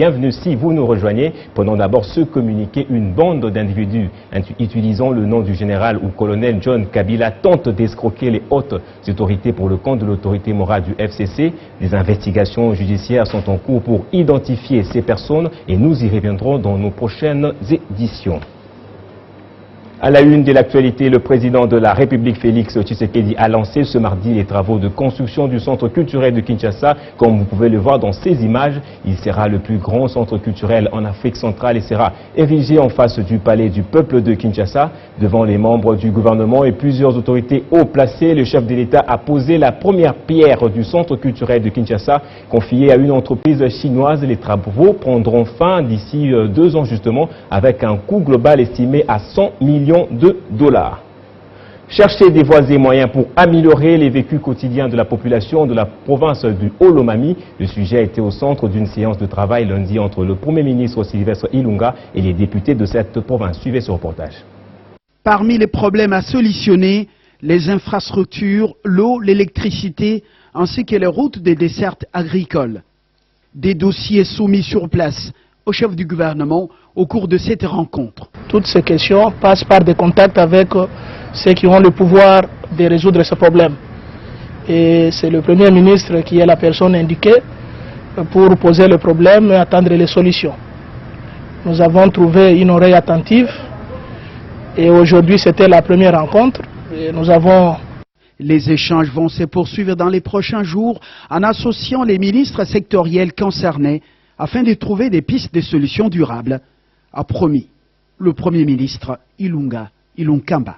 bienvenue si vous nous rejoignez. Prenons d'abord ce communiqué. Une bande d'individus utilisant le nom du général ou colonel John Kabila tente d'escroquer les hautes autorités pour le compte de l'autorité morale du FCC. Des investigations judiciaires sont en cours pour identifier ces personnes et nous y reviendrons dans nos prochaines éditions. À la une de l'actualité, le président de la République, Félix Tshisekedi, a lancé ce mardi les travaux de construction du centre culturel de Kinshasa. Comme vous pouvez le voir dans ces images, il sera le plus grand centre culturel en Afrique centrale et sera érigé en face du palais du peuple de Kinshasa. Devant les membres du gouvernement et plusieurs autorités haut placées, le chef de l'État a posé la première pierre du centre culturel de Kinshasa, confié à une entreprise chinoise. Les travaux prendront fin d'ici 2 ans justement, avec un coût global estimé à 100 millions de dollars. Chercher des voies et moyens pour améliorer les vécus quotidiens de la population de la province du Haut-Lomami. Le sujet a été au centre d'une séance de travail lundi entre le Premier ministre Sylvestre Ilunga et les députés de cette province. Suivez ce reportage. Parmi les problèmes à solutionner, les infrastructures, l'eau, l'électricité, ainsi que les routes des dessertes agricoles. Des dossiers soumis sur place au chef du gouvernement au cours de cette rencontre. Toutes ces questions passent par des contacts avec ceux qui ont le pouvoir de résoudre ce problème. Et c'est le Premier ministre qui est la personne indiquée pour poser le problème et attendre les solutions. Nous avons trouvé une oreille attentive et aujourd'hui c'était la première rencontre. Et nous avons... Les échanges vont se poursuivre dans les prochains jours en associant les ministres sectoriels concernés afin de trouver des pistes de solutions durables, a promis le Premier ministre Ilunga Ilunkamba.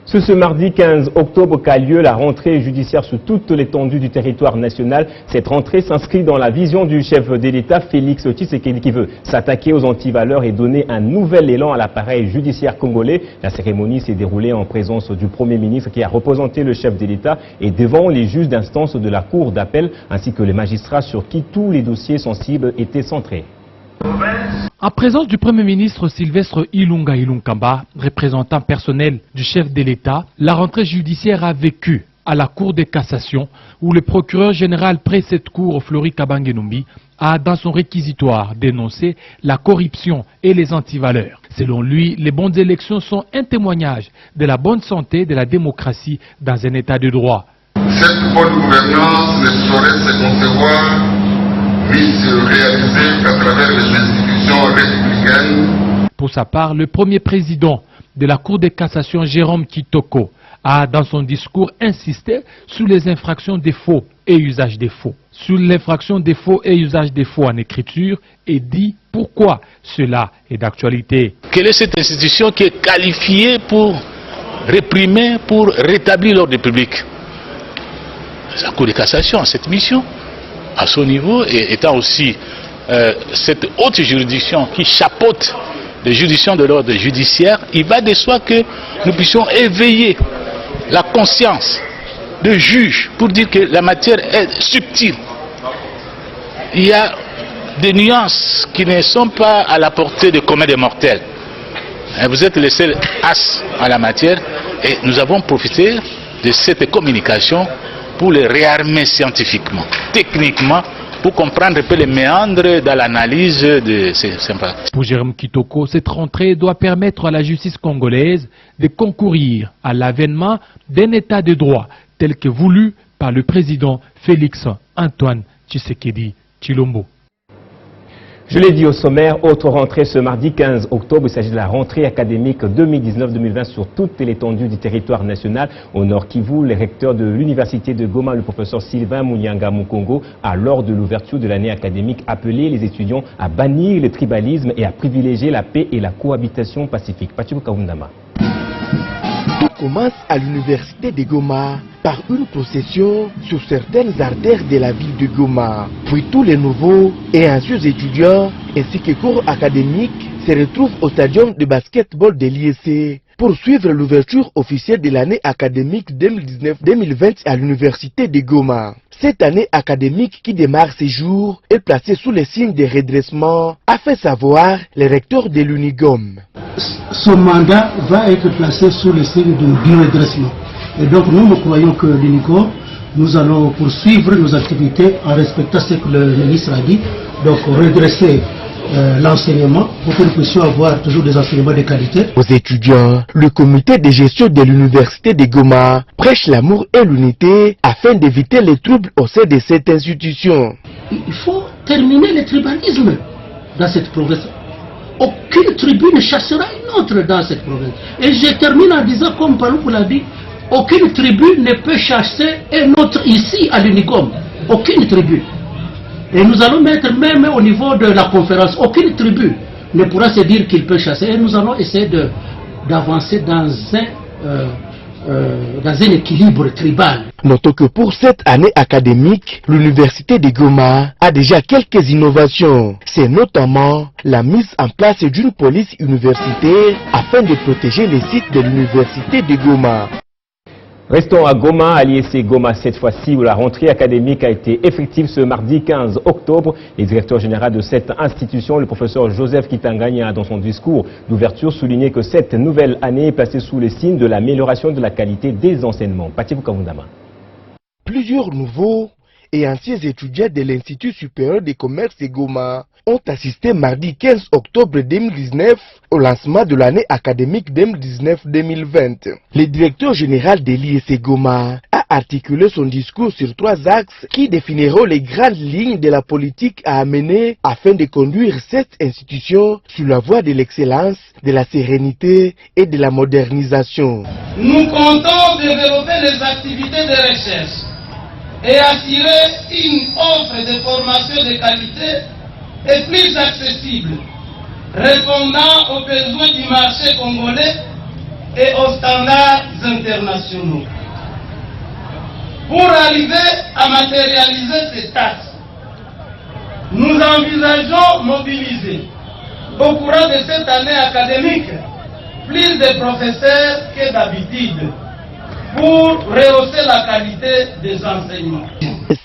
Ce mardi 15 octobre qu'a lieu la rentrée judiciaire sur toute l'étendue du territoire national. Cette rentrée s'inscrit dans la vision du chef de l'État, Félix Tshisekedi, qui veut s'attaquer aux antivaleurs et donner un nouvel élan à l'appareil judiciaire congolais. La cérémonie s'est déroulée en présence du Premier ministre qui a représenté le chef de l'État et devant les juges d'instance de la Cour d'appel ainsi que les magistrats sur qui tous les dossiers sensibles étaient centrés. En présence du Premier ministre Sylvestre Ilunga Ilunkamba, représentant personnel du chef de l'État, la rentrée judiciaire a vécu à la Cour de cassation où le procureur général près cette cour, Flori Kabangenumbi, a dans son réquisitoire dénoncé la corruption et les antivaleurs. Selon lui, les bonnes élections sont un témoignage de la bonne santé de la démocratie dans un état de droit. Cette bonne gouvernance ne saurait se concevoir ni se réaliser qu'à travers les institutions républicaines. Pour sa part, le premier président de la Cour de cassation, Jérôme Kitoko, a dans son discours insisté sur les infractions des faux et usage des faux. Sur l'infraction des faux et usage des faux en écriture et dit pourquoi cela est d'actualité. Quelle est cette institution qui est qualifiée pour réprimer, pour rétablir l'ordre public? La Cour de cassation a cette mission. À son niveau, et étant aussi cette haute juridiction qui chapeaute les juridictions de l'ordre judiciaire, il va de soi que nous puissions éveiller la conscience de juges pour dire que la matière est subtile. Il y a des nuances qui ne sont pas à la portée de commun des mortels. Vous êtes les seuls as en la matière et nous avons profité de cette communication pour les réarmer scientifiquement, techniquement, pour comprendre un peu les méandres dans l'analyse de ces infractions. Pour Jérôme Kitoko, cette rentrée doit permettre à la justice congolaise de concourir à l'avènement d'un état de droit tel que voulu par le président Félix Antoine Tshisekedi Tshilombo. Je l'ai dit au sommaire, autre rentrée ce mardi 15 octobre. Il s'agit de la rentrée académique 2019-2020 sur toute l'étendue du territoire national. Au Nord Kivu, les recteurs de l'université de Goma, le professeur Sylvain Munyanga Mukongo, a lors de l'ouverture de l'année académique appelé les étudiants à bannir le tribalisme et à privilégier la paix et la cohabitation pacifique. Pachikou Kaoundama. Commence à l'université de Goma par une procession sur certaines artères de la ville de Goma. Puis tous les nouveaux et anciens étudiants ainsi que cours académiques se retrouvent au stadium de basketball de l'IEC pour suivre l'ouverture officielle de l'année académique 2019-2020 à l'université de Goma. Cette année académique qui démarre ces jours est placée sous les signes de redressement, a fait savoir le recteur de l'Unigom. Son mandat va être placé sous le signe du redressement. Et donc nous croyons que l'UNICOM nous allons poursuivre nos activités en respectant ce que le ministre a dit, donc redresser l'enseignement pour que nous puissions avoir toujours des enseignements de qualité. Aux étudiants, le comité de gestion de l'université de Goma prêche l'amour et l'unité afin d'éviter les troubles au sein de cette institution. Il faut terminer le tribalisme dans cette province. Aucune tribu ne chassera une autre dans cette province. Et je termine en disant, comme Paloukou l'a dit, aucune tribu ne peut chasser un autre ici à l'Unigom. Aucune tribu. Et nous allons mettre même au niveau de la conférence, aucune tribu ne pourra se dire qu'il peut chasser. Et nous allons essayer d'avancer dans un équilibre tribal. Notons que pour cette année académique, l'université de Goma a déjà quelques innovations. C'est notamment la mise en place d'une police universitaire afin de protéger les sites de l'université de Goma. Restons à Goma, à l'IEC Goma cette fois-ci, où la rentrée académique a été effective ce mardi 15 octobre. Le directeur général de cette institution, le professeur Joseph Kitanganya, dans son discours d'ouverture, soulignait que cette nouvelle année est placée sous le signe de l'amélioration de la qualité des enseignements. Patikou Kavundama. Plusieurs nouveaux et anciens étudiants de l'Institut supérieur des commerces de Goma ont assisté mardi 15 octobre 2019 au lancement de l'année académique 2019-2020. Le directeur général de l'IEC Goma a articulé son discours sur 3 axes qui définiront les grandes lignes de la politique à amener afin de conduire cette institution sur la voie de l'excellence, de la sérénité et de la modernisation. Nous comptons développer les activités de recherche et assurer une offre de formation de qualité et plus accessible, répondant aux besoins du marché congolais et aux standards internationaux. Pour arriver à matérialiser ces tâches, nous envisageons mobiliser au courant de cette année académique plus de professeurs que d'habitude pour rehausser la qualité des enseignements.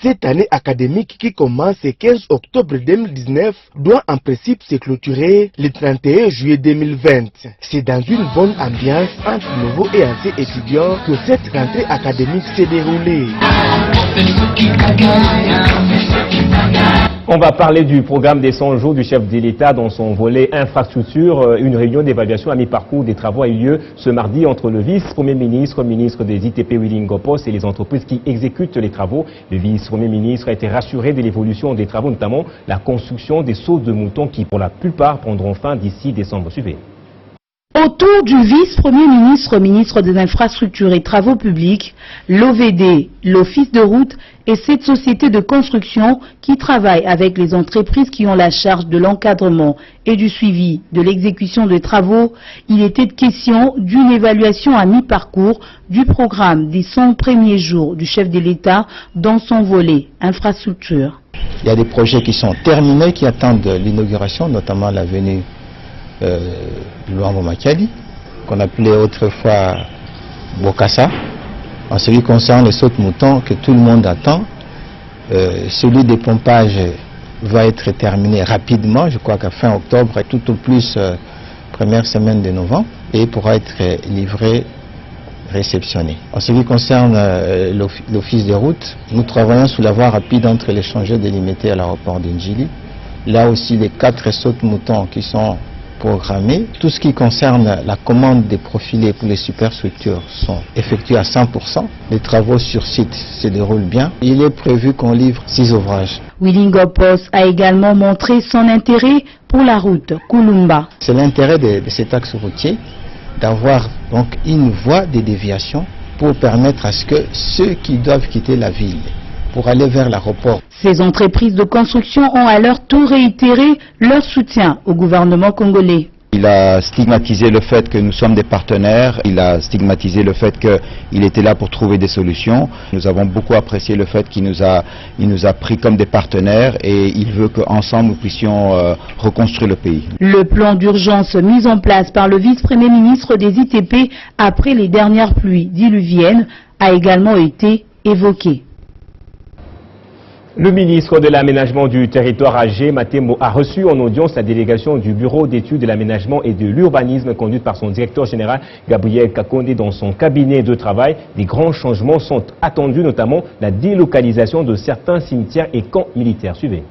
Cette année académique qui commence le 15 octobre 2019 doit en principe se clôturer le 31 juillet 2020. C'est dans une bonne ambiance entre nouveaux et anciens étudiants que cette rentrée académique s'est déroulée. On va parler du programme des 100 jours du chef de l'État dans son volet infrastructure. Une réunion d'évaluation à mi-parcours des travaux a eu lieu ce mardi entre le vice-premier ministre, ministre des ITP Willy Ngopos et les entreprises qui exécutent les travaux. Le vice-premier ministre a été rassuré de l'évolution des travaux, notamment la construction des sauts de moutons qui pour la plupart prendront fin d'ici décembre. Suivez. Autour du vice-premier ministre, ministre des Infrastructures et Travaux Publics, l'OVD, l'Office de route et cette société de construction qui travaille avec les entreprises qui ont la charge de l'encadrement et du suivi de l'exécution des travaux, il était question d'une évaluation à mi-parcours du programme des 100 premiers jours du chef de l'État dans son volet infrastructure. Il y a des projets qui sont terminés, qui attendent l'inauguration, notamment la venue Luambo Makali, qu'on appelait autrefois Bokassa. En ce qui concerne les sauts de moutons que tout le monde attend, celui des pompages va être terminé rapidement, je crois qu'à fin octobre, tout au plus première semaine de novembre, et pourra être livré, réceptionné. En ce qui concerne l'office de route, nous travaillons sous la voie rapide entre l'échangeur délimité à l'aéroport d'Indjili. Là aussi, les 4 sauts de moutons qui sont programmés. Tout ce qui concerne la commande des profilés pour les superstructures sont effectués à 100%. Les travaux sur site se déroulent bien. Il est prévu qu'on livre 6 ouvrages. Willy Ngopos a également montré son intérêt pour la route Kulumba. C'est l'intérêt de cet axe routier d'avoir donc une voie de déviation pour permettre à ce que ceux qui doivent quitter la ville pour aller vers l'aéroport. Ces entreprises de construction ont à leur tour réitéré leur soutien au gouvernement congolais. Il a stigmatisé le fait que nous sommes des partenaires, il a stigmatisé le fait qu'il était là pour trouver des solutions. Nous avons beaucoup apprécié le fait qu'il nous a pris comme des partenaires et il veut qu'ensemble nous puissions reconstruire le pays. Le plan d'urgence mis en place par le vice-premier ministre des ITP après les dernières pluies diluviennes a également été évoqué. Le ministre de l'Aménagement du territoire Agé Matembo a reçu en audience la délégation du Bureau d'études de l'aménagement et de l'urbanisme conduite par son directeur général Gabriel Kakonde dans son cabinet de travail. Des grands changements sont attendus, notamment la délocalisation de certains cimetières et camps militaires. Suivez.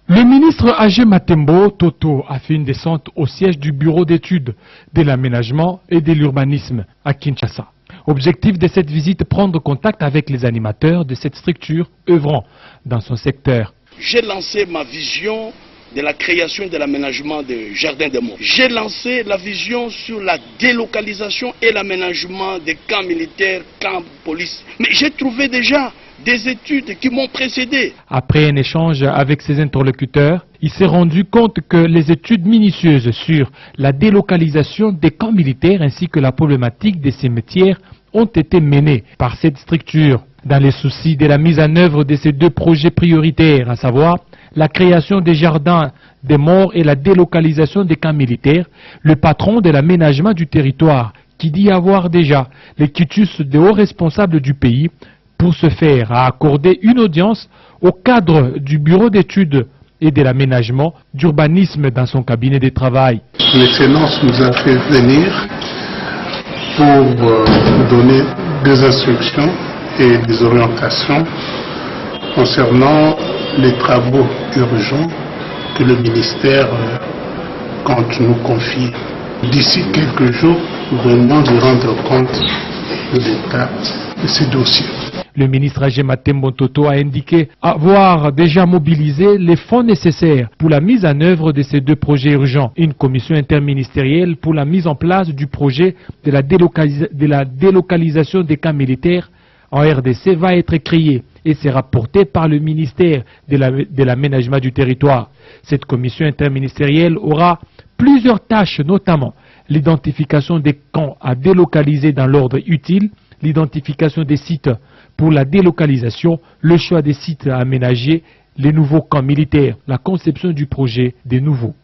Le ministre Agé Matembo Toto a fait une descente au siège du Bureau d'études de l'aménagement et de l'urbanisme à Kinshasa. Objectif de cette visite, prendre contact avec les animateurs de cette structure œuvrant dans son secteur. J'ai lancé ma vision de la création et de l'aménagement des jardins des morts. J'ai lancé la vision sur la délocalisation et l'aménagement des camps militaires, camps de police. Mais j'ai trouvé déjà des études qui m'ont précédé. Après un échange avec ses interlocuteurs, il s'est rendu compte que les études minutieuses sur la délocalisation des camps militaires ainsi que la problématique des cimetières ont été menées par cette structure. Dans les soucis de la mise en œuvre de ces deux projets prioritaires, à savoir la création des jardins des morts et la délocalisation des camps militaires, le patron de l'aménagement du territoire, qui dit avoir déjà les quitus de hauts responsables du pays, pour ce faire, a accordé une audience au cadre du Bureau d'études et de l'aménagement d'urbanisme dans son cabinet de travail. L'excellence nous a fait venir pour nous donner des instructions et des orientations concernant les travaux urgents que le ministère compte nous confier. D'ici quelques jours, nous venons de rendre compte de l'état de ces dossiers. Le ministre Agé Matembo Toto a indiqué avoir déjà mobilisé les fonds nécessaires pour la mise en œuvre de ces deux projets urgents. Une commission interministérielle pour la mise en place du projet de la délocalisation des camps militaires en RDC va être créée et sera portée par le ministère de l'aménagement du territoire. Cette commission interministérielle aura plusieurs tâches, notamment l'identification des camps à délocaliser dans l'ordre utile, l'identification des sites pour la délocalisation, le choix des sites à aménager, les nouveaux camps militaires, la conception du projet des nouveaux